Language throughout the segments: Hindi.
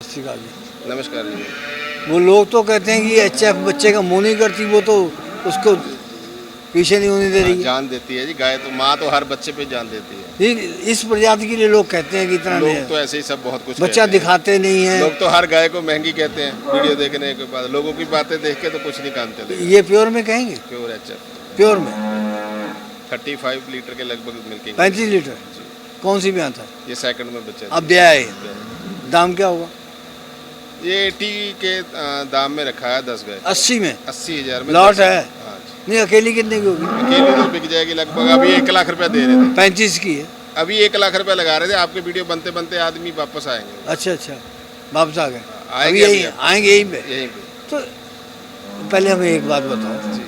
श्री अकाल जी। नमस्कार जी। वो लोग तो कहते हैं कि एचएफ बच्चे का मुंह नहीं करती, वो तो उसको पीछे नहीं होने दे रही है। जान देती है जी गाय, तो माँ तो हर बच्चे पे जान देती है। इस प्रजाति के लिए लोग कहते हैं कि इतना लोग नहीं तो ऐसे ही सब बहुत कुछ बच्चा कहते हैं। दिखाते नहीं है। लोग तो हर गाय को महंगी कहते हैं वीडियो देखने के बाद। लोगों की बातें देख के तो कुछ नहीं काम चलेगा। ये प्योर में कहेंगे? प्योर एचएफ प्योर में 35 लीटर के लगभग मिल्किंग। 35 लीटर। कौन सी ब्याह था? ये सेकंड में बच्चा अब ब्याह है, दाम क्या होगा? ये 80 के दाम में रखा है 10 गाय। 80 में? 80,000 में लॉट 10 है? हाँ जी। नहीं, अकेली कितने की होगी? अकेली तो बिक जाएगी लगभग। अभी 1 लाख रुपया दे रहे थे। 35 की है। अभी 1 लाख रुपया लगा रहे थे। आपके वीडियो बनते बनते आदमी वापस आएंगे। अच्छा अच्छा, वापस आ गए। आएंगे अभी यही अभी। आएंगे यहीं पे। यहीं पे तो पहले हमें एक बात बताओ, जी।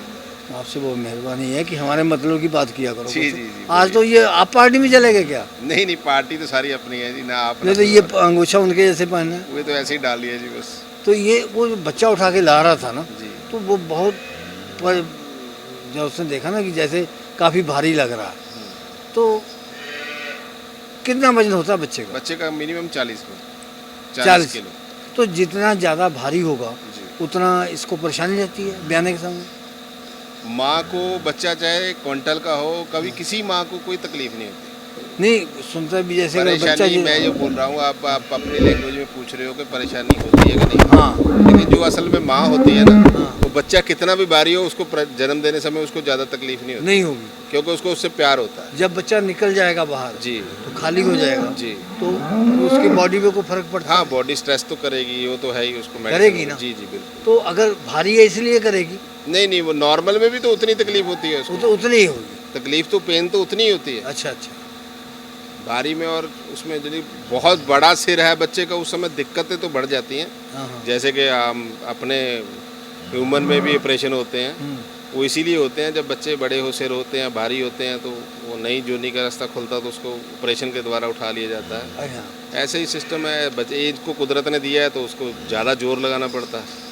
आपसे बहुत मेहरबानी है कि हमारे मतलब की बात किया करो। जी, जी, जी, आज तो ये आप पार्टी में चले गए क्या? नहीं पार्टी तो सारी अपनी है जी। ना आप नहीं तो ये अंगूछा उनके जैसे पहनना है। वो तो ऐसे ही डाल लिया जी बस। तो ये वो जो बच्चा उठा के ला रहा था ना, जी। तो वो बहुत जब उसने देखा ना कि जैसे काफ़ी भारी लग रहा है, तो कितना वजन होता है बच्चे का? बच्चे का मिनिमम 40 40 किलो। तो जितना ज़्यादा भारी होगा जी। उतना इसको परेशानी रहती है ब्याने के समय। माँ को बच्चा चाहे क्विंटल का हो, कभी किसी माँ को कोई तकलीफ नहीं होती। नहीं सुनते भी जैसे अगर बच्चा परेशानी मैं जो बोल रहा हूँ, आप अपनी लैंग्वेज में पूछ रहे हो कि परेशानी होती है कि नहीं। हाँ लेकिन जो असल में माँ होती है ना, हाँ वो बच्चा कितना भी भारी हो, उसको जन्म देने समय उसको ज़्यादा तकलीफ नहीं होती, नहीं होगी। क्योंकि उसको उससे प्यार होता है। जब बच्चा निकल जाएगा बाहर जी तो खाली हो जाएगा, जी। तो उसकी बॉडी पे कोई फर्क पड़ता हाँ, है? बॉडी स्ट्रेस तो करेगी, वो तो है ही। उसको करेगी ना? जी जी बिल्कुल। तो अगर भारी है इसलिए करेगी? नहीं, वो नॉर्मल में भी तो उतनी तकलीफ होती है उसको। वो तो उतनी ही होगी। तकलीफ तो पेन तो उतनी ही होती है अच्छा अच्छा। भारी में। और उसमें यदि बहुत बड़ा सिर है बच्चे का, उस समय दिक्कतें तो बढ़ जाती हैं। हाँ हाँ। जैसे कि अपने ह्यूमन में भी ऑपरेशन होते हैं, वो इसीलिए होते हैं। जब बच्चे बड़े हो, सिर होते हैं, भारी होते हैं, तो वो नई जोनी का रास्ता खुलता तो उसको ऑपरेशन के द्वारा उठा लिया जाता है। अच्छा। ऐसे ही सिस्टम है। बच्चे एज को कुदरत ने दिया है तो उसको ज़्यादा जोर लगाना पड़ता है।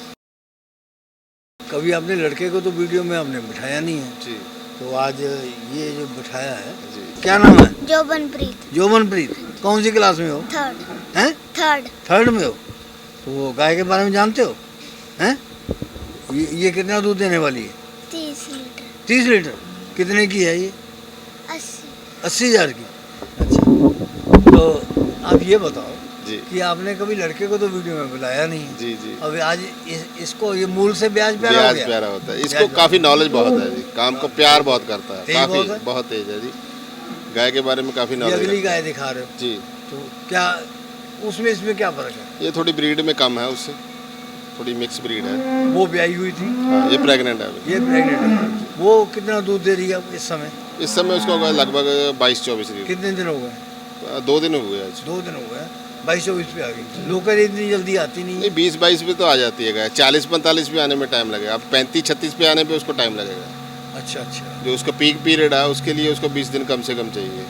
कभी आपने लड़के को तो वीडियो में आपने बिठाया नहीं है, जी तो आज ये जो बिठाया है, जी। क्या नाम है? जोबनप्रीत। जोबनप्रीत। कौन सी क्लास में हो? थर्ड। हैं? थर्ड। थर्ड में हो? तो वो गाय के बारे में जानते हो? हैं? ये कितना दूध देने वाली है? 30 लीटर। 30 लीटर। कितने की है ये? 80। 80,000 की। अच्छा, तो आप ये बताओ जी कि आपने कभी लड़के को तो वीडियो में बुलाया नहीं है। जी जी। अब आज इसको ये मूल से ब्याज प्यारा हो ब्याज गया। प्यारा होता है। ब्याज इसको प्यारा। काफ़ी नॉलेज बहुत है जी। काम को प्यार बहुत करता है। तेज काफ़ी बहुत है? बहुत तेज है जी। गाय के बारे में काफ़ी ये नॉलेज अगली रखता है। गाय दिखा रहे हो, जी। तो क्या उसमें इसमें क्या फर्क है? ये थोड़ी ब्रीड में कम है, उससे थोड़ी मिक्स ब्रीड है। वो ब्याई हुई थी, हाँ, ये प्रेग्नेंट है अभी। ये प्रेग्नेंट है। वो कितना दूध दे रही है अब इस समय? इस समय उसको होगा लगभग 22-24 लीटर। कितने दिन हो गए? 2 दिन हुए आज। 2 दिन हो गए। 22-24 पे आ गई। लोकल इतनी जल्दी आती नहीं है। नहीं, 20-22 पे तो आ जाती है गाय। 40-45 पे आने में टाइम लगेगा। अब 35-36 पे आने पे उसको टाइम लगेगा। अच्छा अच्छा। जो उसका पीक पीरियड है, उसके लिए उसको 20 दिन कम से कम चाहिए।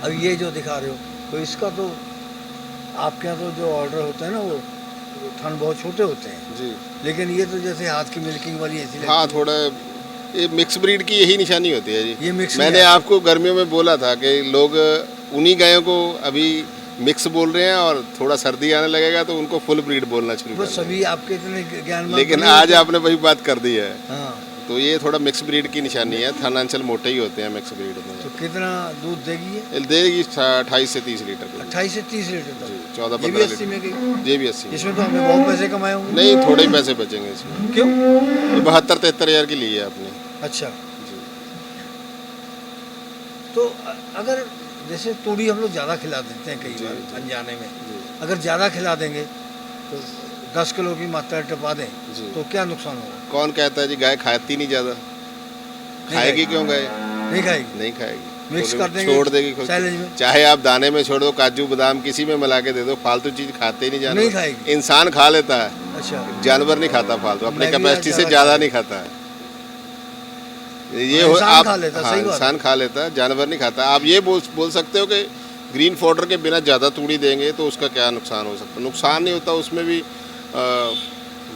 अब ये जो दिखा रहे हो, तो इसका तो आपके यहाँ तो जो ऑर्डर होता है ना, वो थन बहुत छोटे होते हैं, जी लेकिन ये तो जैसे हाथ की मिल्किंग वाली ऐसी लगती हाँ, है। थोड़ा ये मिक्स ब्रीड की यही निशानी होती है जी। ये मिक्स मैंने आपको गर्मियों में बोला था कि लोग उन्हीं गायों को अभी मिक्स बोल रहे हैं, और थोड़ा सर्दी आने लगेगा तो उनको फुल ब्रीड बोलना शुरू वो कर सभी आपके इतने ज्ञान देंगे। लेकिन आज आपने वही बात कर दी है। हाँ, तो ये थोड़ा मिक्स ब्रीड की निशानी है। थनांचल मोटे ही होते हैं मिक्स ब्रीड में। तो कितना दूध देगी ये? ये देगी 28 से 30 लीटर की। 28 से 30 लीटर जी, तक। ये भी 14-15 80 में लीटर। गई। ये भी 80 में। इसमें तो हमने बहुत पैसे कमाए होंगे। नहीं, थोड़े ही पैसे बचेंगे इसमें। क्यों? ये 72-73 हज़ार की ली है आपने। अच्छा, जी तो अगर जैसे तूड़ी हम लोग ज़्यादा खिला देते हैं कई जी, बार जी। अनजाने में, जी अगर ज़्यादा खिला देंगे तो 10 किलो की मात्रा टपा दें जी। तो क्या नुकसान होगा? कौन कहता है जी गाय खाती नहीं ज़्यादा? खाएगी क्यों गाय? नहीं खाएगी। नहीं खाएगी। मिक्स तो कर देंगे छोड़ देगी खुद। साइलेज में। चाहे आप दाने में छोड़ दो, काजू बादाम किसी में मिला के दे दो, फालतू चीज़ खाते ही नहीं जानवर। नहीं खाएगी। इंसान खा लेता है, अच्छा, जानवर नहीं खाता फालतू। अपने मैं भी कैपेसिटी से ज़्यादा ज़्यादा नहीं खाता है। ये हाँ, हो इंसान आप खा लेता है, हाँ, सही बात है। इंसान खा लेता है, जानवर नहीं खाता। आप ये बोल सकते हो कि ग्रीन फॉडर के बिना ज़्यादा तूड़ी देंगे तो उसका क्या नुकसान हो सकता है? नुकसान नहीं होता। उसमें भी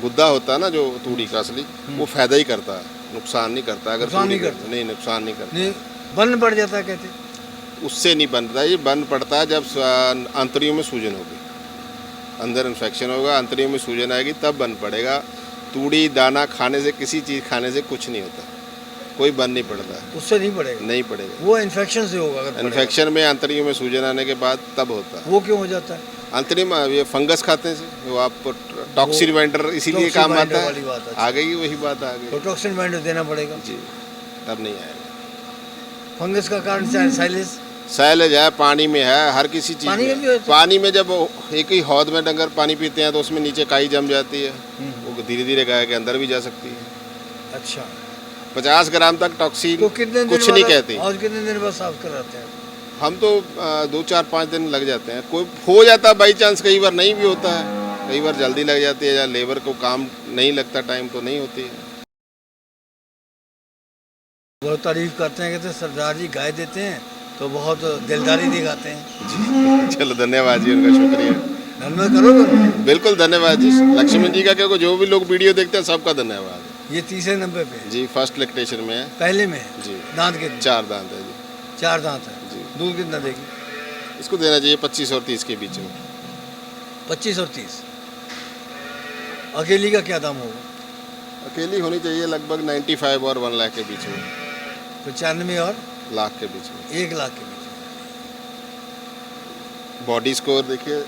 गुद्दा होता है ना जो तूड़ी का असली, वो फायदा ही करता है, नुकसान नहीं करता। अगर नुकसान नहीं तूड़ी करता। नहीं, नुकसान नहीं करता। नहीं बन पड़ जाता है कहते। उससे नहीं बनता। ये बन पड़ता है जब आंतड़ियों में सूजन होगी। अंदर इन्फेक्शन होगा, अंतड़ियों में सूजन आएगी, तब बन पड़ेगा। तूड़ी दाना खाने से, किसी चीज़ खाने से कुछ नहीं होता, कोई बन नहीं पड़ता, उससे नहीं पड़ेगा, नहीं पड़ेगा। वो इन्फेक्शन से होगा। अगर पड़ेगा इन्फेक्शन में अंतड़ियों में सूजन आने के बाद तब होता है। वो क्यों हो जाता है? अंतड़ी में ये फंगस खाते हैं, वो आपको टॉक्सिन बाइंडर इसीलिए टॉक्सिन काम बाइंडर आता वाली बात है। है। आ गई वही बात, आ गई तो टॉक्सिन बाइंडर देना पड़ेगा जी, तब नहीं आएगा। फंगस का कारण साइलेज सैलेज है, पानी में है, हर किसी चीज़ पानी में में भी होता है? पानी में जब एक ही हौद में डंगर पानी पीते हैं तो उसमें नीचे काई जम जाती है, वो धीरे धीरे गाय के अंदर भी जा सकती है। अच्छा, 50 ग्राम तक टॉक्सिन तो कितने दिन कुछ नहीं बाद- कहती। और कितने दिन बाद साफ कराते हैं? हम तो 2-4-5 दिन लग जाते हैं। कोई हो जाता है बाई चांस, कई बार नहीं भी होता है, कई बार जल्दी लग जाती है या लेबर को काम नहीं लगता, टाइम तो नहीं होती है। बहुत तारीफ करते हैं, कहते हैं सरदार जी गाय देते हैं तो बहुत दिलदारी दिखाते हैं। जी चलो धन्यवाद जी, उनका शुक्रिया। धन्यवाद करोगे? बिल्कुल धन्यवाद जी, लक्ष्मण जी का, क्योंकि जो भी लोग वीडियो देखते हैं सबका धन्यवाद। ये तीसरे नंबर पे है। जी फर्स्ट लैक्टेशन में है पहले में है। जी। दांत के 4 दांत है जी। 4 दांत है। जी। दूध कितना देगी? इसको देना चाहिए 25 और 30 के बीच में। 25 और 30। अकेली का क्या दाम होगा? अकेली होनी चाहिए लगभग 95 और 1 लाख के बीच में, 95 और लाख के बीच में। 1 लाख के बीच बॉडी स्कोर देखिए,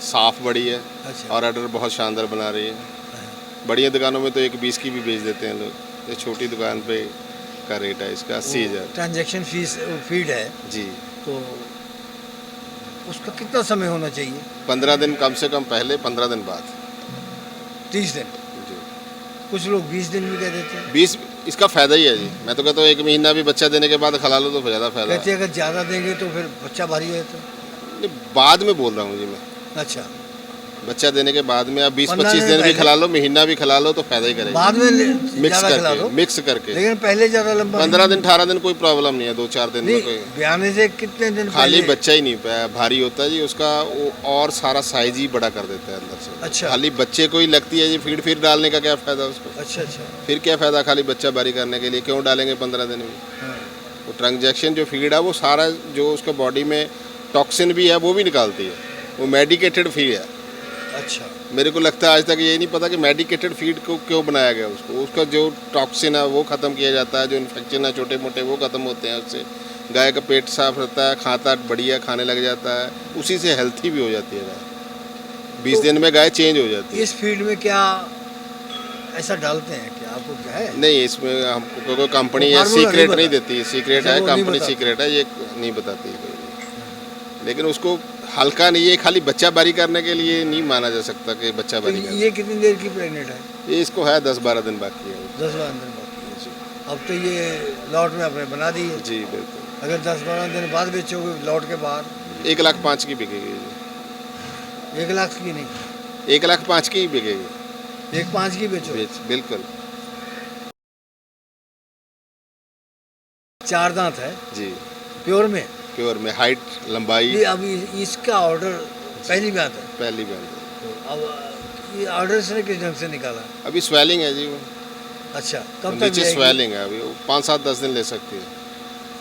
साफ बड़ी है में। अच्छा। और ऑर्डर बहुत शानदार बना रही है। बढ़िया दुकानों में तो 1-20 की भी बेच देते हैं लोग, ये छोटी दुकान पे का रेट है इसका 80,000 ट्रांजैक्शन फीस फीड है जी। तो उसका कितना समय होना चाहिए? 15 दिन कम से कम पहले, 15 दिन बाद 30 दिन। जी। कुछ लोग 20 दिन भी कह देते हैं। 20 इसका फ़ायदा ही है जी। मैं तो कहता हूँ 1 महीना भी बच्चा देने के बाद खिला लो तो ज़्यादा फ़ायदा कहते हैं अगर ज़्यादा देंगे तो फिर बच्चा भारी है तो। है। बाद में बोल रहा हूँ जी मैं, अच्छा, बच्चा देने के बाद में आप 15 20-25 दिन दिन भी पहले। खिला लो, महीना भी खिला लो तो फ़ायदा ही करेगा। बाद में मिक्स ज़्यादा खिला दो, करके, मिक्स करके लेकिन पहले ज़्यादा लंबा 15 दिन 18 दिन कोई प्रॉब्लम नहीं है, 2-4 दिन में नहीं। कोई ब्याने से कितने दिन खाली पहले? बच्चा ही नहीं भारी होता है जी उसका, वो और सारा साइज ही बड़ा कर देता है अंदर से। अच्छा। खाली बच्चे को ही लगती है जी फीड फिर डालने का क्या फ़ायदा उसको, अच्छा अच्छा। फिर क्या फ़ायदा खाली बच्चा भारी करने के लिए, क्यों डालेंगे 15 दिन में? हाँ। वो ट्रांजैक्शन जो फीड है वो सारा जो उसके बॉडी में टॉक्सिन भी है वो भी निकालती है, वो मेडिकेटेड फीड है। अच्छा। मेरे को लगता है आज तक ये नहीं पता कि मेडिकेटेड फीड को क्यों बनाया गया उसको, उसका जो टॉक्सिन है वो ख़त्म किया जाता है, जो इन्फेक्शन है छोटे मोटे वो ख़त्म होते हैं उससे, गाय का पेट साफ रहता है, खाता बढ़िया खाने लग जाता है, उसी से हेल्थी भी हो जाती है गाय। 20 दिन में गाय चेंज हो जाती है। इस फील्ड में क्या ऐसा डालते हैं कि आपको क्या है? नहीं, इसमें हमको कोई कंपनी वो है फार्मूला सीक्रेट नहीं नहीं बता- देती, सीक्रेट अच्छा, है, वो नहीं कंपनी बताती। सीक्रेट है, ये नहीं बताती है कोई। लेकिन उसको हल्का नहीं, ये खाली बच्चा बारी करने के लिए नहीं माना जा सकता कि बच्चा तो बारी कर। ये कितनी देर की प्रेग्नेंट है? ये इसको है 10-12 दिन बाकी है। 10-12 दिन बाकी है। अब तो ये लॉट में आपने बना दी है। जी बिल्कुल। अगर 10-12 दिन बाद बेचोगे लॉट के बाहर 1,05,000 की बिकेगी जी। 1 लाख की नहीं, 1,05,000 की ही बिकेगी। 1.5 की बेचो। बिल्कुल 4 दांत है जी, प्योर में। प्योर में हाइट लंबाई ये अभी इसका ऑर्डर पहली बात है पहली बार। तो अब ये ऑर्डर से किस ढंग से निकाला? अभी स्वेलिंग है जी, वो अच्छा, कब तक नीचे जाएगी? स्वेलिंग है, अभी 5-7-10 दिन ले सकती है।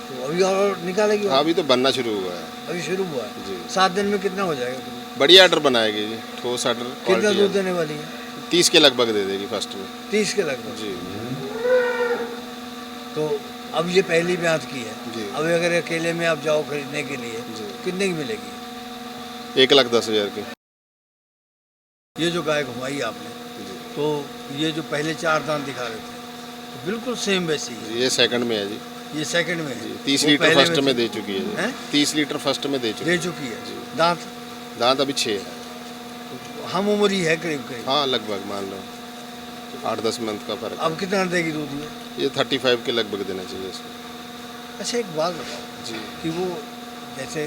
तो अभी और निकालेगी? हाँ, अभी तो बनना शुरू हुआ है अभी शुरू हुआ है। जी। 7 दिन में कितना हो जाएगा? बढ़िया ऑर्डर बनाएगी जी, ठोस ऑर्डर। कितना दूध देने वाली है? 30 के लगभग दे देगी फर्स्ट में 30 के लगभग। जी। तो अब ये पहली ब्यात की है। जी। अब अगर अकेले में आप जाओ खरीदने के लिए जी। कितने की मिलेगी? 1,10,000 की ये जो गाय घुमाई आपने, जी। तो ये जो पहले 4 दांत दिखा रहे थे तो बिल्कुल सेम वैसी है। ये सेकंड में है जी। ये सेकंड में है। 30 वो लीटर पहले फर्स्ट में थी। दे चुकी है जी। हैं? 30 लीटर फर्स्ट में दे चुकी दे चुकी है। जी। दांत है। दांत अभी 6 है। हम उम्र ही है करीब करीब। हाँ लगभग मान लो 8-10 मंथ का फर्क अब कितना देगी दूध में? है। ये 35 के लगभग देना चाहिए इसको। अच्छा, एक बात बताओ जी। कि वो जैसे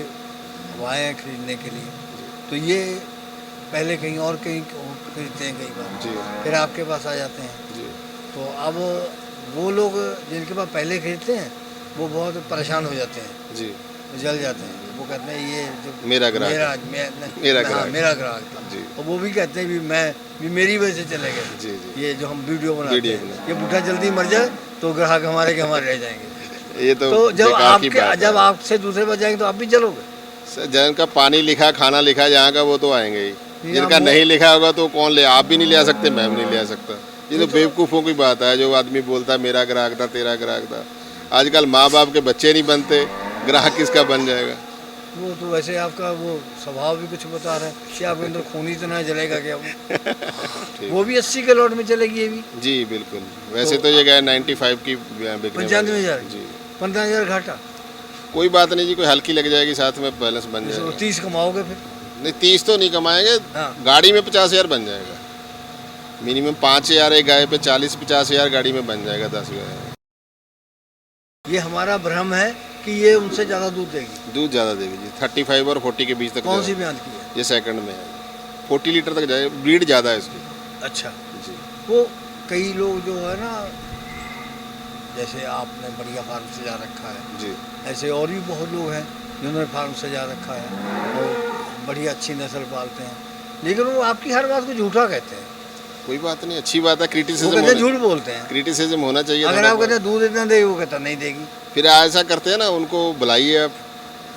वो आए हैं खरीदने के लिए तो ये पहले कहीं और कहीं खरीदते हैं कई बार, जी फिर आपके पास आ जाते हैं। जी तो अब वो लोग जिनके पास पहले खरीदते हैं वो बहुत परेशान हो जाते हैं, जी। जल जाते हैं। वो कहते हैं ये जो मेरा ग्राहक मेरा है। मैं- मेरा हाँ, ग्राहक। मेरा ग्राहक था। जी। और वो भी कहते हैं भी मेरी वजह से चले गए। जी जी। ये जो हम वीडियो बनाते वीडियो हैं, बनाते ये बूढ़ा जल्दी मर जाए तो ग्राहक हमारे के हमारे रह जाएंगे। ये तो जब बेकार की आपके बात आपसे दूसरे बच जाएंगे तो आप भी चलोगे? है। जिनका पानी लिखा खाना लिखा जहाँ का वो तो आएंगे ही। जिनका आप- नहीं लिखा होगा तो कौन ले, आप भी नहीं ले आ सकते, मैं भी नहीं ले आ सकता। ये तो बेवकूफ़ों की बात है जो आदमी बोलता है मेरा ग्राहक था तेरा ग्राहक था। आजकल माँ बाप के बच्चे नहीं बनते, ग्राहक किसका बन जाएगा। वो तो वैसे आपका वो स्वभाव भी कुछ बता रहा है कि आपके अंदर खून ही तो ना जलेगा क्या वो भी 80 के लॉट में चलेगी ये भी जी बिल्कुल। वैसे तो ये गए 95 की बिकने वाली। 95,000 जी 15,000 घाटा। कोई बात नहीं जी, कोई हल्की लग जाएगी साथ में, बैलेंस बन तो जाएगा। 30 कमाओगे फिर। नहीं 30 तो नहीं कमाएंगे, हाँ। गाड़ी में 50,000 बन जाएगा। मिनिमम 5,000 एक गाय पे, 40-50,000 गाड़ी में बन जाएगा 10 गाय। ये हमारा भ्रम है कि ये उनसे ज़्यादा दूध देगी। दूध ज़्यादा देगी जी, 35 और 40 के बीच तक कौन सी जाएगा। ब्याज की है? ये सेकंड में है, 40 लीटर तक जाएगा, ब्रीड ज़्यादा है इसकी। अच्छा, जी वो कई लोग जो है ना, जैसे आपने बढ़िया फार्म सजा रखा है, जी ऐसे और भी बहुत लोग हैं जिन्होंने फार्म सजा रखा है और बढ़िया अच्छी नस्ल पालते हैं, लेकिन वो आपकी हर बात को झूठा कहते हैं। कोई बात नहीं, अच्छी बात है। वो क्रिटिसिज्म कहते हैं झूठ बोलते हैं। क्रिटिसिज्म होना चाहिए। अगर थोड़ा आप कहते बहुत। हैं दूध इतना देगी, वो कहता नहीं देगी। फिर ऐसा करते हैं ना, उनको बुलाइए आप,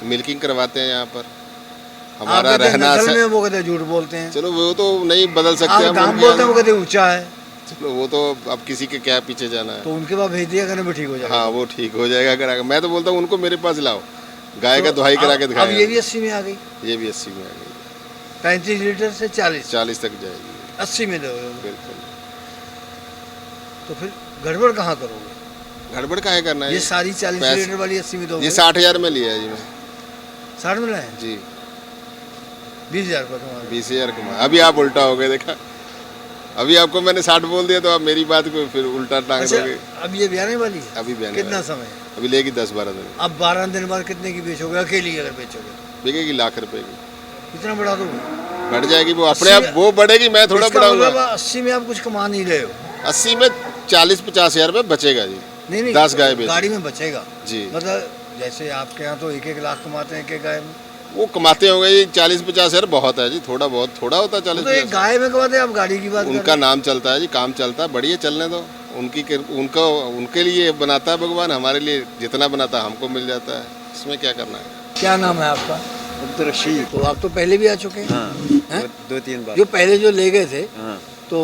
मिल्किंग करवाते हैं यहाँ पर। आप हमारा कहते हैं रहना नस्ल में, वो कहते हैं झूठ बोलते हैं। चलो वो तो नहीं बदल सकते आप हम दाम उनके बोलते हैं, वो यहाँ। कहते हैं ऊंचा है, चलो वो तो अब किसी के क्या पीछे जाना है। तो उनके पास भेज दिया करने में ठीक हो जाएगा। हाँ वो ठीक हो जाएगा। अगर मैं तो बोलता हूँ उनको मेरे पास लाओ, गाय का दुहाई करा के अब दिखाएगा। ये भी 80 में आ गई, ये भी 80 में आ गई, 35 लीटर से 40 40 तक जाएगी 80 में दोगे। बिल्कुल। तो फिर गड़बड़ कहाँ करोगे? गड़बड़ काहे करना है ये सारी 40 पैसे- लीटर वाली 80 में दोगे। ये 60,000 में लिया है जी मैं। 60 में लाए जी 20,000 रुपये कमा रहे 20,000 कमा। अभी आप उल्टा हो गए, देखा, अभी आपको मैंने 60 बोल दिया तो आप मेरी बात को फिर उल्टा हो। टांग अच्छा, दोगे। अब ये ब्याने वाली है? अभी बयान कितना समय है? अभी लेगी 10-12 दिन, अब 12 दिन बाद कितने की बेचोगे अकेली अगर बेचोगे? बिकेगी लाख रुपए की। कितना बढ़ा दोगे? बढ़ जाएगी वो अपने आप, वो बढ़ेगी, मैं थोड़ा इसका बढ़ाऊंगा। मतलब 80 में आप कुछ कमा नहीं रहे हो। 80 में 40-50,000 रुपये बचेगा जी। नहीं नहीं, 10 गाय बेच गाड़ी में बचेगा जी। मतलब जैसे आपके यहाँ तो 1-1 लाख कमाते हैं एक गाय में, वो कमाते होंगे जी 40-50,000 बहुत है जी, थोड़ा बहुत थोड़ा होता है वो तो एक 40-50,000। गाय में कमाते हैं, आप गाड़ी की बात कर उनका रहे हैं। नाम चलता है जी, काम चलता है, बढ़िया चलने दो। उनका उनके लिए बनाता है भगवान, हमारे लिए जितना बनाता है हमको मिल जाता है, इसमें क्या करना है। क्या नाम है आपका? अब्दुल रशीद। तो आप तो पहले भी आ चुके हैं। हाँ हैं? दो तीन बार। जो पहले जो ले गए थे, हाँ तो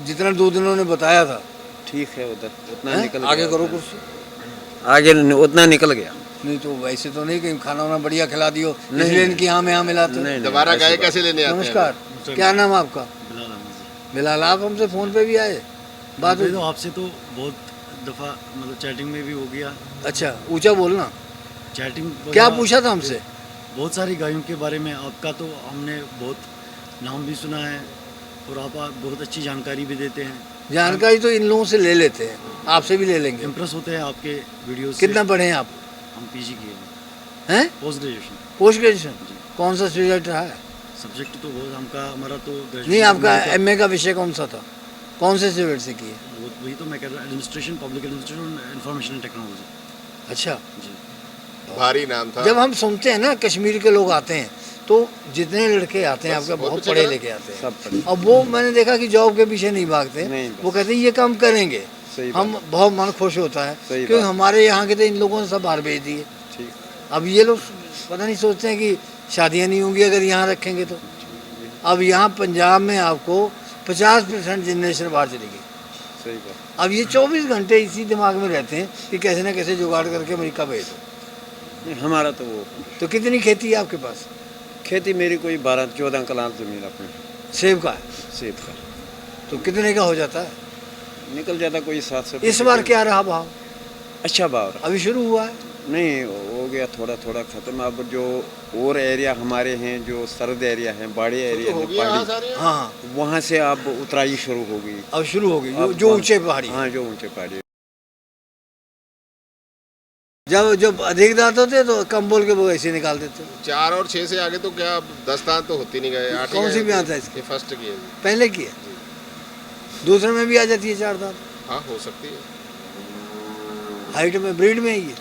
जितना दूध उन्होंने बताया था, ठीक है, उधर उतना हैं? निकल आगे गया। करो कुछ। आगे उतना निकल गया। नहीं तो वैसे तो नहीं कि खाना वाना बढ़िया खिला दियो, नहीं, इसलिए इनकी यहाँ में यहाँ मिलाते हो। नहीं, नहीं, दोबारा ऐसी गाय बात। कैसे लेने आते हैं? नमस्कार, क्या नाम आपका? बिलाल। आप हमसे फोन पे भी आए, बात हुई? तो आपसे तो बहुत दफ़ा मतलब चैटिंग में भी हो गया। अच्छा, ऊंचा बोलना। चैटिंग क्या वगैरह- पूछा था हमसे? बहुत सारी गायों के बारे में आपका तो हमने बहुत नाम भी सुना है और आप बहुत अच्छी जानकारी भी देते हैं। जानकारी तो इन लोगों से ले लेते हैं, आपसे भी ले लेंगे। इम्प्रेस होते हैं आपके वीडियो से। कितना पढ़े हैं आप? हम पीजी किए हैं, हैं? Post graduation. Post graduation? कौन सा सब्जेक्ट रहा है? सब्जेक्ट तो बहुत हमारा तो ग्रेजुएशन नहीं, आपका में तो- एमए का विषय कौन सा था? कौन से सब्जेक्ट से किए? वही तो मैं कह रहा हूँ, administration, public administration, information and technology. अच्छा, जी भारी नाम था। जब हम सुनते हैं ना कश्मीर के लोग आते हैं, तो जितने लड़के आते हैं आपके बहुत पढ़े लिखे आते हैं। सब पढ़े। अब वो मैंने देखा कि जॉब के पीछे नहीं भागते, नहीं, बस। वो कहते हैं ये काम करेंगे, सही हम बहुत मन खुश होता है सही क्योंकि बात। हमारे यहाँ के तो इन लोगों ने सब बाहर भेज दिए। ठीक। अब ये लोग पता नहीं सोचते हैं कि शादियाँ नहीं होंगी अगर यहाँ रखेंगे तो। अब यहाँ पंजाब में आपको 50% जनरेशन बाहर चली गई। सही बात। अब ये 24 घंटे इसी दिमाग में रहते हैं कि कैसे ना कैसे जुगाड़ करके अमेरिका भेज दो। नहीं, हमारा तो वो तो कितनी खेती है आपके पास? खेती मेरी कोई 12-14 कनाल जमीन अपनी सेब का है, सेब का तो कितने का हो जाता है? निकल जाता कोई 700। इस बार क्या रहा भाव? अच्छा भाव रहा। अभी शुरू हुआ है। नहीं हो गया, थोड़ा थोड़ा खत्म। अब जो और एरिया हमारे हैं, जो सर्द एरिया है, बाड़ी एरिया हो है, गया यहाँ पहाड़ी, सारे। हाँ, वहाँ से अब उतराई शुरू हो गई। अब शुरू हो गई जो, अब जो वहाँ- ऊंचे पहाड़ी। हाँ जो ऊंचे पहाड़ी। जब जब अधिक दांत होते तो कम बोल के वो ऐसे निकाल देते। 4 और 6 से आगे तो क्या 10 दांत तो होती नहीं गए। 8 कौन सी ब्यात है इसकी? ये फर्स्ट की है जी। पहले की है, दूसरे में भी आ जाती है 4 दांत। हाँ हो सकती है। हाइट में ब्रीड में ही है,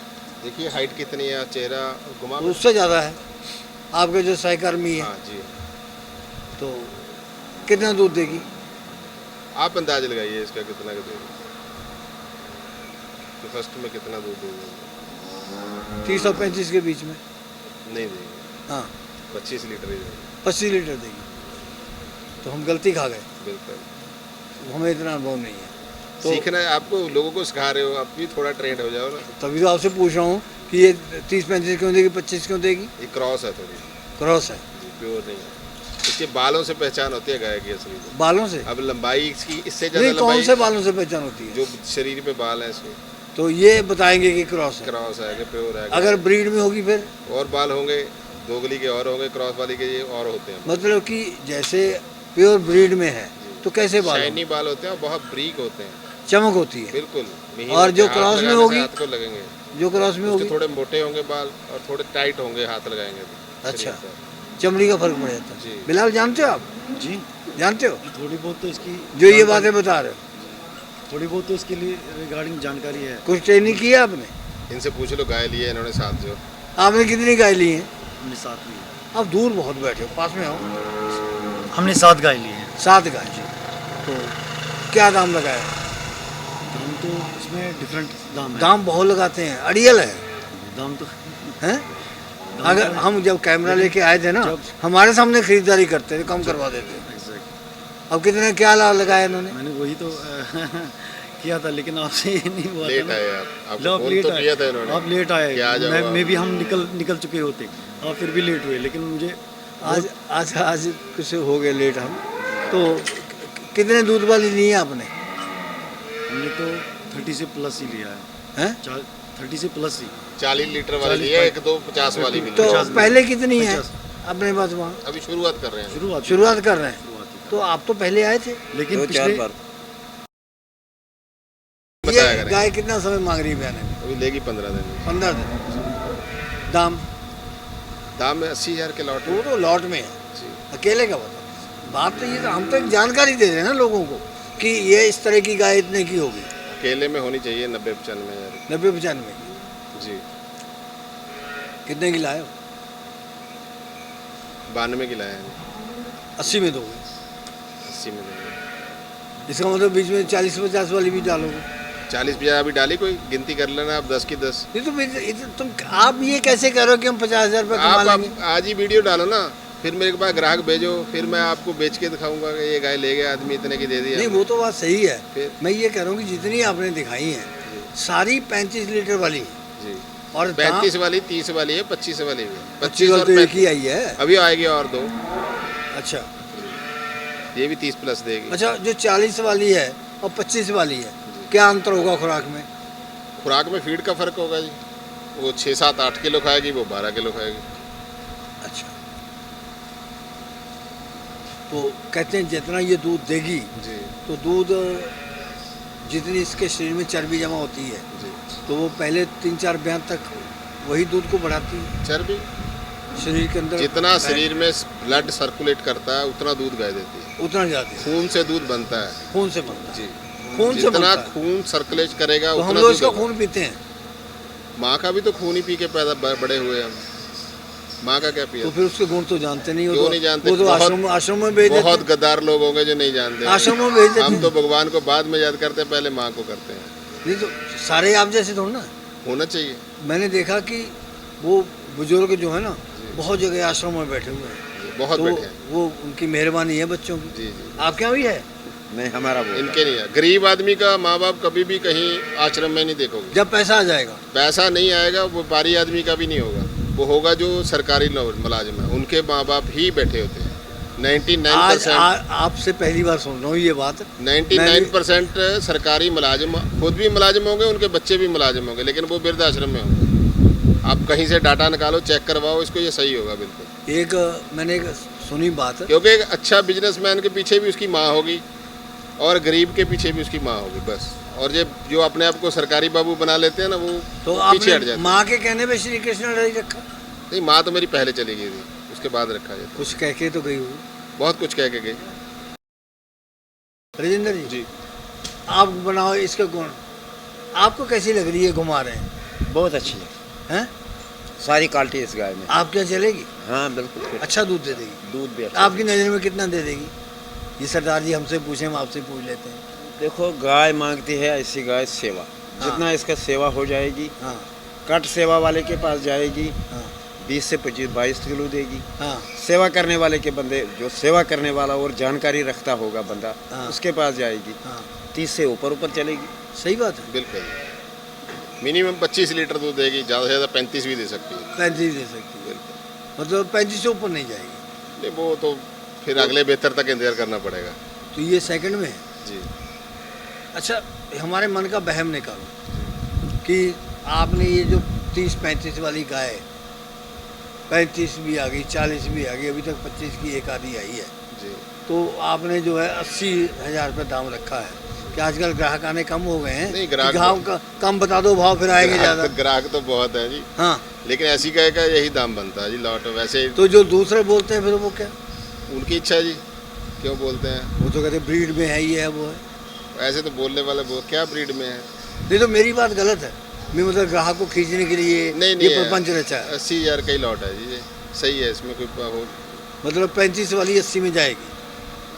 देखिए हाइट कितनी है, चेहरा घुमा। उससे ज़्यादा है आपके जो सहकर्मी है। हाँ जी, तो कितना दूध देगी? आप अंदाज लगाइए इसका कितना का देगी, तो फर्स्ट में कितना दूध देगी। 30 और 35 के बीच में। नहीं देगी, हाँ, 25 लीटर ही देगी। 25 लीटर देगी। तो हम गलती खा गए, बिल्कुल हमें इतना अनुभव नहीं है। तो सीखना है आपको, लोगों को सिखा रहे हो, आप भी थोड़ा ट्रेंड हो जाओ ना। तभी तो आपसे पूछ रहा हूँ कि ये 30-35 क्यों देगी, 25 क्यों देगी? ये क्रॉस है थोड़ी, क्रॉस है। प्योर नहीं है। इसके बालों से पहचान होती है गाय की असली तो। बालों से? अब लंबाई इसकी इससे ज़्यादा नहीं, कौन लंबाई से बालों से पहचान होती है? जो शरीर पे बाल है इसके, तो ये बताएंगे कि क्रॉस है। क्रॉस है कि प्योर है। अगर ब्रीड में होगी फिर और बाल होंगे, दोगली के और होंगे, क्रॉस वाली के ये और होते हैं। मतलब कि जैसे प्योर ब्रीड में है तो कैसे बाल शाइनी बाल होते हैं और बहुत ब्रीक होते हैं, चमक होती है। बिल्कुल मिहिन और जो होते हैं, हाथ क्रॉस में लगाने से होगी? हाथ को लगेंगे। जो क्रॉस में उसके होगी थोड़े मोटे होंगे बाल और थोड़े टाइट होंगे, हाथ लगाएंगे तो अच्छा। शरीर पर। चमड़ी का फर्क पड़ जाता जी। है। बिलाल जानते हो आप? जी, जानते हो थोड़ी बहुत तो इसकी जो ये बातें बता रहे हो? थोड़ी बहुत तो इसके लिए रिगार्डिंग जानकारी है। कुछ ट्रेनिंग की है आपने? इनसे पूछ लो, गाय लिए इन्होंने साथ जो। आपने कितनी गाय ली है? हमने 7 ली है। आप दूर बहुत बैठे हो, पास में आओ। हमने 7 गाय ली है। 7 गाय। तो क्या दाम लगाया? दाम तो इसमें डिफरेंट दाम है। दाम बहुत लगाते हैं, अड़ियल है दाम तो हैं? दाम अगर तो- हम जब कैमरा लेके आए थे ना, जब- हमारे सामने खरीदारी करते थे, कम करवा देते। Exact। अब कितने क्या लगाया इन्होंने? मैंने वही तो किया था, लेकिन आपसे ये नहीं हुआ लेट था ना। आए आप, आपको लो, आप फोन लेट तो आए। किया था इन्होंने। आप लेट आए, कि आ जाओ आप। मैं भी हम निकल चुके होते, आप फिर भी लेट हुए, लेकिन मुझे आज आज आज कुछ हो गए लेट हम। तो कितने दूध वाली ली है आपने? हमने तो 30 से प्लस ही लिया है। हैं? 30 से प्लस ही। 40 लीटर वाली 40 ली है, एक दो 50 वाली भी ली तो है। 50 पहले कितनी है 50। अपने पास वहाँ? अभी शुरुआत कर रहे हैं। शुरुआत कर रहे हैं। शुरुआत तो आप तो पहले आए थे। लेकिन 2-4 पिछले बार बताया ये करें। गाय कितना समय मांग रही है बयाने में? अभी लेगी 15 दिन। 15 दिन। दाम में 80,000 के लॉट वो तो लॉट में है, जी। अकेले का बता। बात तो ये, हम तो एक जानकारी दे रहे हैं ना लोगों को कि ये इस तरह की गाय इतने की होगी। अकेले में होनी चाहिए 90-95 हज़ार। 90-95 जी। कितने की लाए हो? 92 की लाए हैं, 80 में दोगे? 80 में देंगे। इसका मतलब बीच में 40-50 वाली भी डालोगे? 40-50 अभी डाली, कोई गिनती कर लेना आप, 10 की 10। नहीं तो तुम आप ये कैसे कह रहे हो कि हम 50,000 रुपये कमा आप लेंगे? आज ही वीडियो डालो ना, फिर मेरे पास ग्राहक भेजो, फिर मैं आपको बेच के दिखाऊंगा कि ये गाय ले गया आदमी, इतने की दे दी। नहीं वो तो बात सही है। फिर? मैं ये कह रहा हूँ कि जितनी आपने दिखाई है सारी 35 लीटर वाली है। जी। और 35 वाली, 30 वाली है, 25 वाली भी है। 25 और तो एक 35 ही आई है। अभी आएगी और 2। अच्छा ये भी 30 प्लस देगी। अच्छा, जो 40 वाली है और 25 वाली है, क्या अंतर होगा खुराक में? खुराक में फीड का फर्क होगा जी। वो 6-7-8 किलो खाएगी, वो 12 किलो खाएगी। अच्छा, तो कहते हैं जितना ये दूध देगी जी तो दूध जितनी इसके शरीर में चर्बी जमा होती है जी। तो वो पहले 3-4 बयान तक वही दूध को बढ़ाती है चर्बी शरीर के अंदर। जितना शरीर में ब्लड सर्कुलेट करता है उतना दूध गाय देती है। उतना जाती है, खून से दूध बनता है खून से बनता है। जी। खून से जितना बनता है। खून सर्कुलेट करेगा तो हम उतना लोग दूध इसका होगा। खून पीते हैं, माँ का भी तो खून ही पी के पैदा बड़े हुए हम। माँ का क्या पिया? तो फिर उसके गुण तो जानते नहीं हो। क्यों तो नहीं जानते? वो तो बहुत- आश्रम में भेज देते बहुत हैं। गद्दार लोग होंगे जो नहीं जानते। आश्रमों में भेज देते हम हैं। तो भगवान को बाद में याद करते हैं, पहले माँ को करते हैं। नहीं तो सारे आप जैसे थोड़ा ना। होना चाहिए। मैंने देखा कि वो बुजुर्ग जो है ना बहुत जगह आश्रम में बैठे हुए हैं, बहुत तो बैठे हैं। वो उनकी मेहरबानी है बच्चों की। जी जी। आपके यहाँ भी है? नहीं हमारा वो इनके नहीं है। गरीब आदमी का माँ बाप कभी भी कहीं आश्रम में नहीं देखोगे। जब पैसा आ जाएगा पैसा नहीं आएगा, वो व्यापारी आदमी का भी नहीं होगा। वो होगा जो सरकारी मुलाजिम है, उनके माँ बाप ही बैठे होते हैं। 99% आपसे पहली बार सुन रहा हूँ ये बात। 99% सरकारी मुलाजिम खुद भी मुलाजिम होंगे, उनके बच्चे भी मुलाजिम होंगे, लेकिन वो वृद्धाश्रम में होंगे। आप कहीं से डाटा निकालो, चेक करवाओ इसको, ये सही होगा बिल्कुल। एक मैंने एक सुनी बात, क्योंकि एक अच्छा बिजनेसमैन के पीछे भी उसकी माँ होगी और गरीब के पीछे भी उसकी माँ होगी बस। और जो अपने आप को सरकारी बाबू बना लेते हैं ना, वो तो पीछे हट आपने जाते हैं। माँ के कहने पे श्री कृष्ण डायरी रखा? नहीं, माँ तो मेरी पहले चली गई थी, उसके बाद रखा जाता। कुछ कह के तो गई हुई। बहुत कुछ कह के गई। राजेंद्र जी, जी आप बनाओ इसके गुण, आपको कैसी लग रही है घुमा रहे हैं? बहुत अच्छी है, हैं? सारी क्वालिटी इस गाय में। आप क्या चलेगी? हाँ बिल्कुल फिट। अच्छा दूध दे देगी? दूध भी अच्छा। आपकी नज़र में कितना दे देगी? ये सरदार जी हमसे पूछे, हम आपसे पूछ लेते हैं। देखो गाय मांगती है ऐसी गाय सेवा, हाँ। जितना इसका सेवा हो जाएगी, हाँ कट सेवा वाले के पास जाएगी, हाँ 20 से 25-22 किलो देगी। हाँ सेवा करने वाले के बंदे, जो सेवा करने वाला और जानकारी रखता होगा बंदा, हाँ। उसके पास जाएगी, हाँ 30 से ऊपर चलेगी। सही बात है। बिल्कुल मिनिमम 25 लीटर दूध देगी, ज़्यादा से ज़्यादा 35 भी दे सकती है। 35 दे सकती है, बिल्कुल मतलब 35 से ऊपर नहीं जाएगी। नहीं, वो तो फिर अगले बेहतर तक इंतजार करना पड़ेगा। तो ये सेकंड में है। जी अच्छा हमारे मन का वहम निकालो कि आपने ये जो 30-35 वाली गाय 35 भी आ गई, 40 भी आ गई, अभी तक 25 की एक आधी आई है, जी तो आपने जो है 80,000 रुपये दाम रखा है कि आजकल ग्राहक आने कम हो गए हैं। नहीं, ग्राहक कि भाव का कम बता दो, भाव फिर आएंगे ज़्यादा। ग्राहक तो बहुत है जी, हाँ लेकिन ऐसी गाय का यही दाम बनता है जी लॉट। वैसे तो जो दूसरे बोलते हैं फिर वो क्या, उनकी इच्छा है जी, क्यों बोलते हैं। वो तो कहते हैं ब्रीड में है, ये है वो है। ऐसे तो बोलने वाले क्या ब्रीड में है। नहीं तो मेरी बात गलत है, मैं मतलब ग्राहक को खींचने के लिए नहीं ये प्रपंच रचा है। 80,000 का ही लॉट है जी, ये सही है, इसमें कोई हो। मतलब 35 वाली 80 में जाएगी।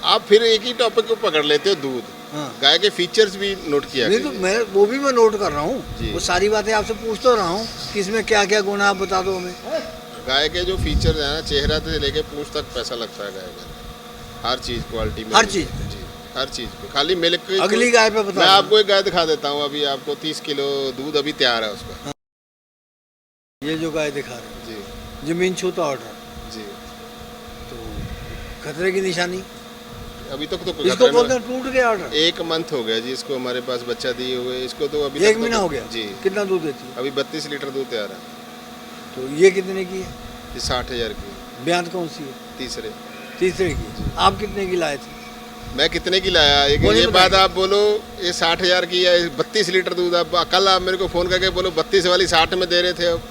आप फिर एक ही टॉपिक को पकड़ लेते हो, दूध। हाँ गाय के फीचर्स भी नोट किया नहीं तो कीजिए। मैं वो भी मैं नोट कर रहा जी। हूँ, वो सारी बातें आपसे पूछ तो रहा हूँ कि इसमें क्या क्या गुण है, आप बता दो हमें। गाय के जो फीचर्स हैं ना, चेहरा से लेके पूंछ तक पैसा लगता है गाय का, हर चीज़ क्वालिटी में। हर चीज़ पे? जी हर चीज़ पे, खाली मिल्क की अगली गाय पे बता मैं दो। आपको एक गाय दिखा देता हूँ, अभी आपको 30 किलो दूध अभी तैयार है उसका। ये जो गाय दिखा रहे हैं जी जमीन छूता ऑर्डर, जी तो खतरे की निशानी, अभी तक तो कोई इसको खतरा बोलते नहीं। हैं टूट गया ऑर्डर। 1 मंथ हो गया जी इसको हमारे पास बच्चा दिए हुए, इसको तो अभी 1 तक महीना तो, हो गया जी कितना दूध देती है? अभी 32 लीटर दूध तैयार है। तो ये कितने की है? ये 60,000 की है, ब्याज कौन सी है? तीसरे। तीसरे की। आप कितने की लाए थे? मैं कितने की लाया वो नहीं ये बात बताएंगे। आप बोलो, ये 60,000 की है, 32 लीटर दूध। आप कल आप मेरे को फ़ोन करके बोलो 32 वाली 60 में दे रहे थे, अब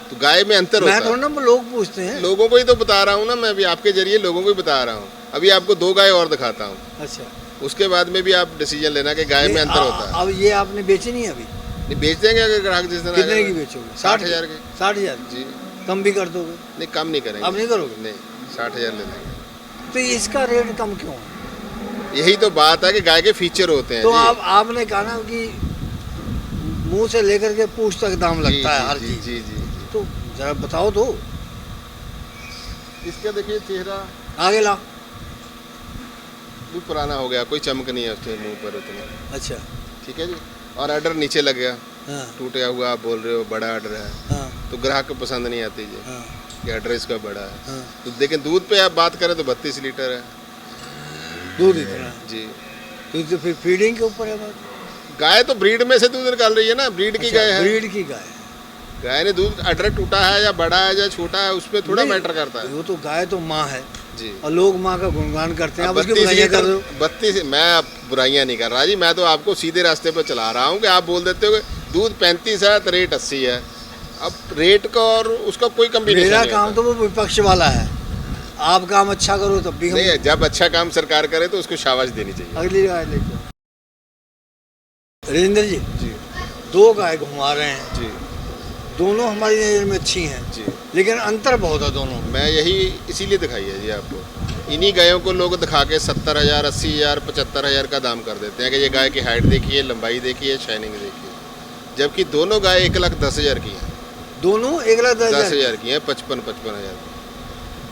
तो गाय में अंतर मैं होता थोड़ा है। ना, लोग पूछते हैं। लोगों को ही तो बता रहा हूँ ना, मैं अभी आपके जरिए लोगों को ही बता रहा हूँ। अभी आपको 2 गाय और दिखाता हूँ, अच्छा उसके बाद में भी आप डिसीजन लेना कि गाय में अंतर होता है। अब ये आपने बेची नहीं अभी? नहीं, बेच देंगे अगर ग्राहक जिस दिन कितने आएगा। की बेचोगे? 60,000 के। 60,000 जी कम भी कर दोगे? नहीं, कम नहीं करेंगे। अब नहीं करोगे? नहीं, 60,000 ले लेंगे। तो इसका रेट कम क्यों है? यही तो बात है कि गाय के फीचर होते हैं तो जी। आपने कहा ना कि मुंह से लेकर के पूंछ तक दाम जी, लगता है जी, हर जी, चीज। जी जी तो जरा बताओ तो। इसका देखिए चेहरा आगे ला। भी पुराना हो गया, कोई चमक नहीं है उसके मुंह पर उतना। अच्छा ठीक है जी। और ऑर्डर नीचे लग गया, हाँ टूटा हुआ आप बोल रहे हो, बड़ा ऑर्डर है, हाँ तो ग्राहक को पसंद नहीं आती जी हाँ कि ऑर्डर इसका बड़ा है। हाँ। तो लेकिन दूध पे आप बात करें तो 32 लीटर है दूध इतना है। जी। तो फिर फीडिंग के ऊपर है बात। गाय तो ब्रीड में से दूध निकाल रही है ना, ब्रीड की गाय है। ब्रीड की गाय है। गाय ने दूध ऑर्डर टूटा है या बड़ा है या छोटा है, उसमें थोड़ा नहीं, मैटर करता है वो तो गाय तो माँ है जी। और लोग माँ का गुणगान करते हैं। आप उसकी 32 बुराइयां कर लीटर, रहे हो। 32 मैं अब बुराइयां नहीं कर रहा जी, मैं तो आपको सीधे रास्ते पर चला रहा हूँ कि आप बोल देते हो कि दूध 35 है तो रेट 80 है। अब रेट का और उसका कोई कम्बिनेशन मेरा नहीं काम होता। तो वो विपक्ष वाला है। आप काम अच्छा करो तब भी हम। नहीं, जब अच्छा काम सरकार करे तो उसको शाबाश देनी चाहिए। अगली गाय लेके राजेंद्र जी, जी 2 गाय घुमा रहे हैं, जी दोनों हमारी नज़र में अच्छी हैं, जी। लेकिन अंतर बहुत है दोनों में। मैं यही इसीलिए दिखाई है जी आपको। इन्हीं गायों को लोग दिखा के 70,000, 80,000, 75,000 का दाम कर देते हैं कि ये गाय की हाइट देखिए, लंबाई देखिए, शाइनिंग देखिए, जबकि दोनों गाय 1,10,000 की हैं। दोनों 1,10,000। 10,000 की हैं, 55,000 की।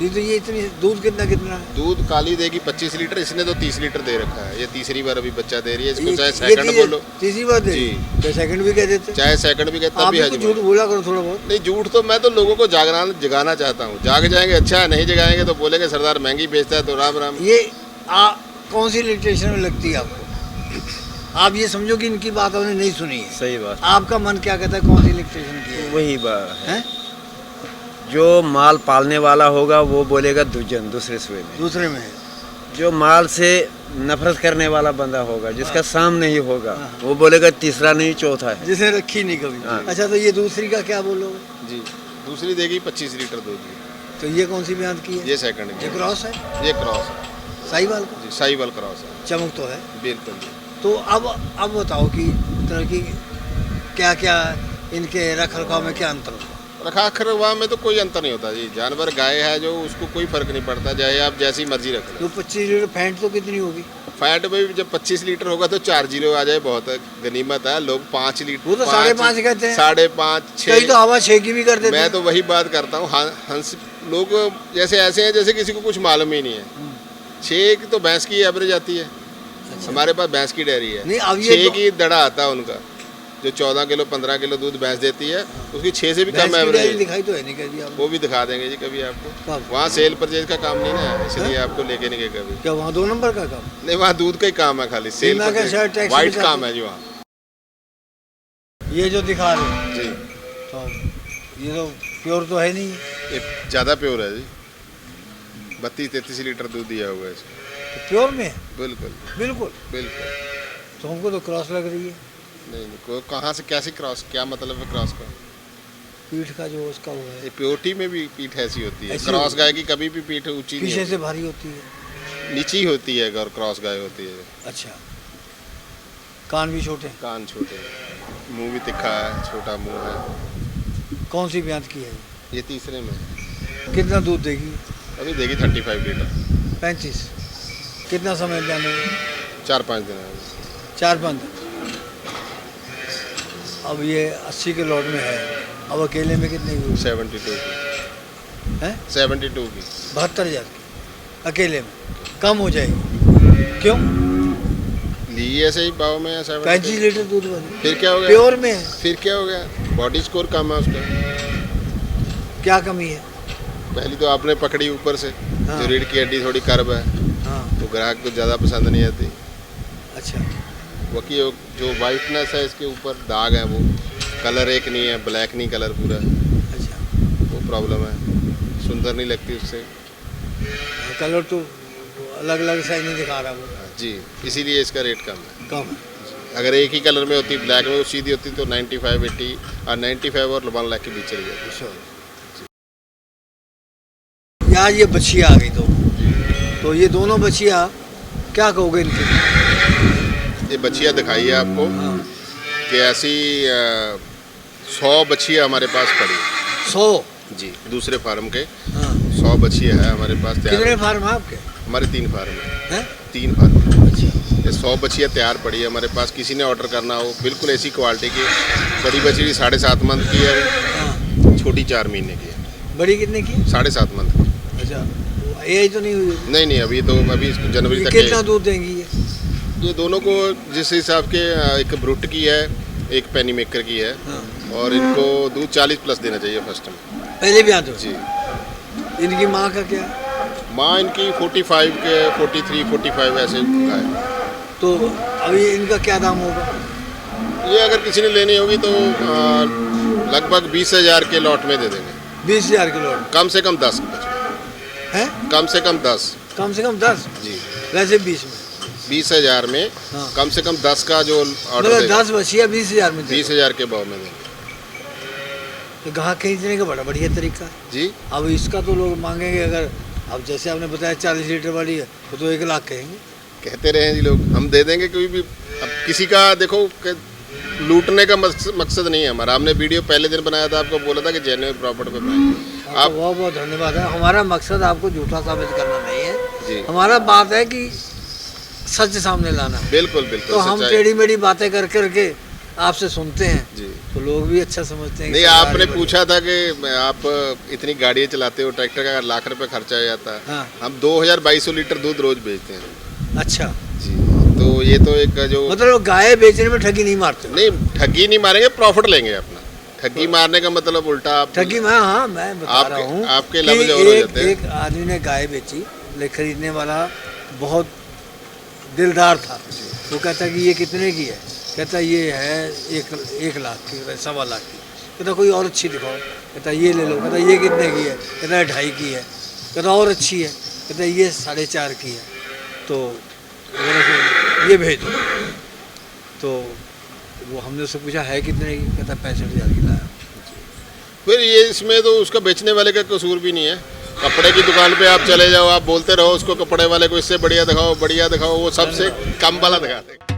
तो ये इतनी दूध कितना कितना है? दूध काली देगी 25 लीटर, इसने तो 30 लीटर दे रखा है। ये तीसरी बार अभी बच्चा दे रही है, इसको चाहे सेकंड बोलो, तीसरी बार दे जी। चाहे सेकंड भी कह देते। चाहे सेकंड भी कहता आप भी भी हजम कुछ झूठ बोला करो थोड़ा बहुत। नहीं, झूठ तो मैं तो लोगों को जगाना चाहता हूँ। जाग जाएंगे अच्छा है, नहीं जगाएंगे तो बोलेंगे सरदार महंगी बेचता है, तो राम राम। ये कौन सी लिटरेचर में लगती है आपको? आप ये समझो कि इनकी बात आपने नहीं सुनी है। सही बात, आपका मन क्या कहता है, कौन सी लिटरेचर की है? वही बात है। हैं? जो माल पालने वाला होगा वो बोलेगा दूसरे सुए में। दूसरे में है। जो माल से नफरत करने वाला बंदा होगा, जिसका साम नहीं होगा, हाँ। वो बोलेगा तीसरा नहीं चौथा है। जिसने रखी नहीं कभी। हाँ। अच्छा, तो ये दूसरी का क्या बोलोगे? जी, दूसरी देगी 25 लीटर दूध की। तो ये कौन सी ब्याज की है? ये सेकंड ये की, क्रॉस है, ये क्रॉस है साहिवाल का। जी, साहिवाल क्रॉस है। चमक तो है। बिल्कुल जी। तो अब बताओ कि तरह की क्या क्या इनके रख रखाव में क्या अंतर होगा? रखा खरवा में तो कोई अंतर नहीं होता जी। जानवर गाय है जो, उसको कोई फर्क नहीं पड़ता, चाहे आप जैसी मर्जी रख तो लो। 25 लीटर फेंट तो कितनी होगी? फैट में भी जब 25 लीटर होगा तो 4 जीरो आ जाए बहुत है, गनीमत है। लोग 5 लीटर, वो तो 5.5 कहते हैं, 5.5 कई 6। तो हवा 6 की भी कर देते मैं हैं। तो वही बात करता हूँ। हंस लोग जैसे ऐसे हैं जैसे किसी को कुछ मालूम ही नहीं है। 6 की तो भैंस की एवरेज आती है। हमारे पास भैंस की डेयरी है। नहीं, अब ये 6 तो- की दड़ा आता है उनका, जो 14 किलो 15 किलो दूध भैंस देती है, उसकी 6 से भी भैंस कम की एवरेज डेयरी है। दिखाई तो है नहीं कभी आपको। वो भी दिखा देंगे जी कभी आपको। कब? वहाँ सेल परचेज का काम नहीं ना है, इसलिए आपको लेके नहीं गए कभी। क्या वहाँ 2 नंबर का काम? नहीं, वहाँ दूध का ही काम है खाली। सेल बीमा का शायद टैक्स वाइट भी काम जाता है जी वहाँ। ये जो दिखा रहे हो, जी तो ये तो प्योर तो है नहीं। ये ज़्यादा प्योर है जी। 32-33 लीटर दूध दिया हुआ है इसको। तो प्योर में है बिल्कुल बिल्कुल। बिल्कुल। तो हमको तो क्रॉस लग रही है। नहीं, कहाँ से कैसे क्रॉस, क्या मतलब है क्रॉस का? पीठ का जो उसका वो है, ये प्योरिटी में भी पीठ ऐसी होती है। ऐसी क्रॉस होती गाय की कभी भी पीठ ऊंची नहीं पीछे से होती, भारी होती है। नीची होती है अगर क्रॉस गाय होती है। अच्छा, कान भी छोटे हैं। कान छोटे हैं, मुंह भी तिखा है, छोटा मुंह है। कौन सी ब्यात की है? ये तीसरे में है। कितना दूध देगी? अभी देगी 35 लीटर। 35। कितना समय ब्याने में? 4-5 दिन है। 4-5 दिन। अब ये 80 के लॉट में है, अब अकेले में कितने की? 72 की है 72 की 72,000 की अकेले में। कम हो जाएगी क्यों? ली ऐसे ही भाव में है 72। 35 लीटर दूध वाली फिर क्या हो गया? प्योर में है। फिर क्या हो गया? बॉडी स्कोर कम है उसका। क्या कमी है? पहली तो आपने पकड़ी ऊपर से, हाँ। जो रीढ़ की हड्डी थोड़ी कर्व है, हाँ, तो ग्राहक को ज़्यादा पसंद नहीं आती। अच्छा। बाकी जो वाइटनेस है इसके ऊपर, दाग है, वो कलर एक नहीं है, ब्लैक नहीं कलर पूरा, अच्छा, वो प्रॉब्लम है। सुंदर नहीं लगती उससे। कलर तो अलग अलग साइज नहीं दिखा रहा वो। जी, इसीलिए इसका रेट कम है। कम है। अगर एक ही कलर में होती, ब्लैक में, वो सीधी होती तो 95, 80 और 95 और 1 लाख के बीच चली जाती। अच्छा। यार ये बच्चियाँ आ गई तो ये दोनों बच्चियाँ क्या कहोगे इनके? ये बच्चियाँ दिखाई है आपको हाँ। कि ऐसी 100 बच्चियाँ हमारे पास पड़ी। 100? जी, दूसरे फार्म के हाँ। 100 बच्चियाँ हैं हमारे पास तैयार। कितने फार्म है आपके? हमारे 3 फार्म है। हैं? 3 फार्म। अच्छा। ये 100 बच्चियाँ तैयार पड़ी है हमारे पास। किसी ने ऑर्डर करना हो, बिल्कुल ऐसी क्वालिटी की। बड़ी बछड़ी 7.5 मंथ की है, हाँ। छोटी 4 महीने की है। बड़ी कितने की? 7.5 मंथ की। अच्छा, यही तो नहीं हुई? नहीं, अभी इसको जनवरी ये तक कितना दूध देंगी ये? ये दोनों को जिस हिसाब के एक ब्रूट की है, एक पेनी मेकर की है, हाँ। और इनको दूध 40 प्लस देना चाहिए फर्स्ट में। पहले भी आते हो? जी। इनकी माँ का क्या? माँ इनकी 45 के 43, 45 ऐसे है। तो अभी इनका क्या दाम होगा? ये अगर किसी ने लेनी होगी तो लगभग 20,000 के लॉट में दे देंगे। 20,000 किलो कम से कम 10 है? कम से कम 10। कम से कम 10? जी, वैसे 20 में? 20,000 में हाँ। कम से कम 10 का जो ऑर्डर मतलब देगा, 10 बच्चियाँ 20,000 में दे 20,000 के भाव में देंगे। तो ग्राहक खरीदने का बड़ा बढ़िया तरीका है। जी, अब इसका तो लोग मांगेंगे, अगर अब जैसे आपने बताया 40 लीटर वाली है तो 1 लाख कहेंगे। कहते रहे हैं जी लोग, हम दे देंगे। कोई भी अब किसी का देखो लूटने का मकसद नहीं है हमारा। हमने वीडियो पहले दिन बनाया था, आपको बोला था कि जेन्युइन प्रॉफिट पे बनाएं। आपका बहुत बहुत धन्यवाद है। हमारा मकसद आपको झूठा साबित करना नहीं है जी, हमारा बात है कि सच सामने लाना। बिल्कुल बिल्कुल तो हम सच्चाई। टेढ़ी मेढ़ी बातें कर करके आपसे सुनते हैं जी, तो लोग भी अच्छा समझते हैं कि नहीं, सरकार आपने ही बड़ी- पूछा था कि आप इतनी गाड़ियाँ चलाते हो, ट्रैक्टर का लाख रुपए खर्चा हो जाता है। हाँ। हम 2200 लीटर दूध रोज बेचते हैं। अच्छा, जी, तो ये तो एक जो मतलब गाय बेचने में ठगी नहीं मारते हो? नहीं, ठगी नहीं मारेंगे, प्रॉफिट लेंगे अपना। ठगी मारने का मतलब उल्टा आप ठगी मैं, हाँ मैं बता रहा हूँ आपके कि लफ्ज़ और हो जाते हैं। एक आदमी ने गाय बेची, ले खरीदने वाला बहुत दिलदार था। वो कहता कि ये कितने की है? कहता ये है 1 लाख की, 1.25 लाख की। कहता कोई और अच्छी दिखाओ। कहता ये ले लो। कहता ये कितने की है? कहता 2.5 की है। कहता और अच्छी है? कहता ये 4.5 की है। तो ये भेज दो। तो वो हमने उससे पूछा है कितने की? कहता 65,000 की लाया। फिर ये इसमें तो उसका बेचने वाले का कसूर भी नहीं है। कपड़े की दुकान पे आप चले जाओ, आप बोलते रहो उसको, कपड़े वाले को इससे बढ़िया दिखाओ, बढ़िया दिखाओ, वो सबसे कम वाला दिखाते हैं।